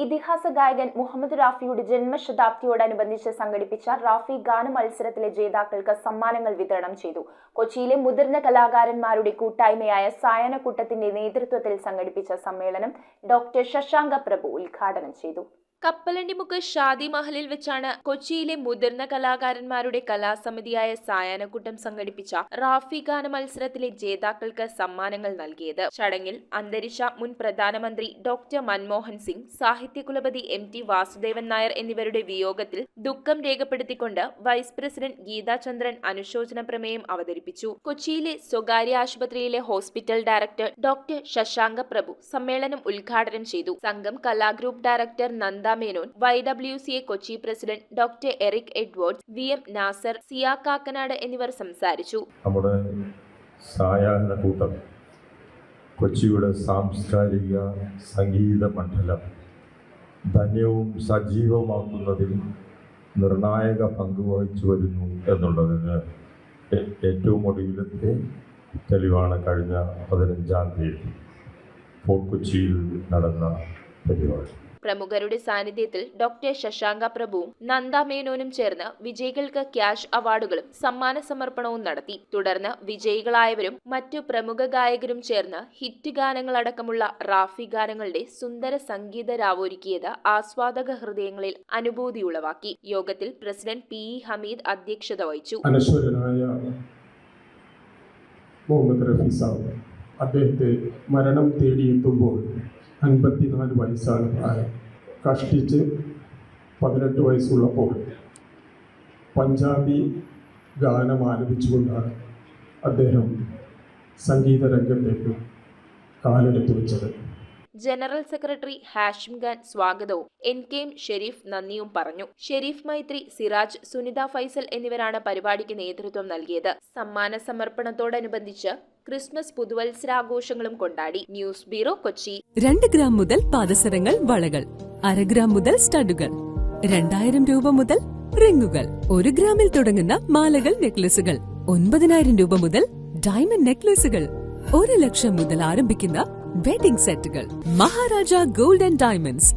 ഇതിഹാസ ഗായകൻ മുഹമ്മദ് റാഫിയുടെ ജന്മശതാബ്ദിയോടനുബന്ധിച്ച് സംഘടിപ്പിച്ച റാഫി ഗാന മത്സരത്തിലെ ജേതാക്കൾക്ക് സമ്മാനങ്ങൾ വിതരണം ചെയ്തു. കൊച്ചിയിലെ മുതിർന്ന കലാകാരന്മാരുടെ കൂട്ടായ്മയായ സായാഹ്നക്കൂട്ടത്തിന്റെ നേതൃത്വത്തിൽ സംഘടിപ്പിച്ച സമ്മേളനം ഡോക്ടർ ശശാങ്ക പ്രഭു ഉദ്ഘാടനം ചെയ്തു. കപ്പലണ്ടിമുക്ക് ഷാദി മഹലിൽ വെച്ചാണ് കൊച്ചിയിലെ മുതിർന്ന കലാകാരന്മാരുടെ കലാസമിതിയായ സായാഹ്നക്കൂട്ടം സംഘടിപ്പിച്ച റാഫി ഗാന മത്സരത്തിലെ ജേതാക്കൾക്ക് സമ്മാനങ്ങൾ നൽകിയത്. ചടങ്ങിൽ അന്തരിച്ച മുൻ പ്രധാനമന്ത്രി ഡോക്ടർ മൻമോഹൻ സിംഗ്, സാഹിത്യകുലപതി MT വാസുദേവൻ നായർ എന്നിവരുടെ വിയോഗത്തിൽ ദുഃഖം രേഖപ്പെടുത്തിക്കൊണ്ട് വൈസ് പ്രസിഡന്റ് ഗീതാചന്ദ്രൻ അനുശോചന പ്രമേയം അവതരിപ്പിച്ചു. കൊച്ചിയിലെ സ്വകാര്യ ആശുപത്രിയിലെ hospital director doctor Shashanka Prabhu സമ്മേളനം ഉദ്ഘാടനം ചെയ്തു. സംഘം കലാഗ്രൂപ്പ് director Nanda Menon, YWCA Kochi president doctor Eric Edwards, VM Nasar, Ziya Kakkanad എന്നിവർ സംസാരിച്ചു. നമ്മുടെ സായാഹ്നക്കൂട്ടം കൊച്ചിയുടെ സാംസ്കാരിക സംഗീത മണ്ഡലം ധന്യവും സജീവമാക്കുന്നതിൽ നിർണായക പങ്ക് വഹിച്ചു വരുന്നു എന്നുള്ളതിന് ഏറ്റവും ഒടുവിലത്തെ തെളിവാണ് കഴിഞ്ഞ 15-ാം തീയതി ഫോർട്ട് കൊച്ചിയിൽ നടന്ന പരിപാടി. പ്രമുഖരുടെ സാന്നിധ്യത്തിൽ ഡോക്ടർ ശശാങ്ക പ്രഭുവും നന്ദ മേനോനും ചേർന്ന് വിജയികൾക്ക് ക്യാഷ് അവാർഡുകളും സമ്മാന സമർപ്പണവും നടത്തി. തുടർന്ന് വിജയികളായവരും മറ്റു പ്രമുഖ ഗായകരും ചേർന്ന് ഹിറ്റ് ഗാനങ്ങളടക്കമുള്ള റാഫി ഗാനങ്ങളുടെ സുന്ദര സംഗീത രാവൊരുക്കിയത് ആസ്വാദക ഹൃദയങ്ങളിൽ അനുഭൂതി ഉളവാക്കി. യോഗത്തിൽ പ്രസിഡന്റ് PE ഹമീദ് അധ്യക്ഷത വഹിച്ചു. അദ്ദേഹത്തെ മരണം തേടിയെത്തുമ്പോൾ 54 വയസ്സാണ് പ്രായം. കഷ്ടിച്ച് 18 വയസ്സുള്ളപ്പോൾ പഞ്ചാബി ഗാനം ആലപിച്ചുകൊണ്ടാണ് അദ്ദേഹം സംഗീത രംഗത്തേക്ക് കാലെടുത്തു വെച്ചത്. ജനറൽ സെക്രട്ടറി ഹാഷിം ഖാൻ സ്വാഗതവും NK ഷെരീഫ് നന്ദിയും പറഞ്ഞു. ഷെരീഫ് മൈത്രി, സിറാജ്, സുനിത ഫൈസൽ എന്നിവരാണ് പരിപാടിക്ക് നേതൃത്വം നൽകിയത്. സമ്മാന സമർപ്പണത്തോടനുബന്ധിച്ച് ക്രിസ്മസ് പുതുവത്സരാഘോഷങ്ങളും കൊണ്ടാടി. News bureau, Kochi. 2 ഗ്രാം മുതൽ പാദസരങ്ങൾ, വളകൾ, 1/2 ഗ്രാം മുതൽ സ്റ്റഡുകൾ, 2000 രൂപ മുതൽ റിങ്ങുകൾ, 1 ഗ്രാമിൽ തുടങ്ങുന്ന മാലകൾ, നെക്ലസുകൾ, 9000 രൂപ മുതൽ ഡയമണ്ട് നെക്ലസുകൾ, 1 ലക്ഷം മുതൽ ആരംഭിക്കുന്ന വെഡിംഗ് സെറ്റുകൾ. Maharaja gold and diamonds,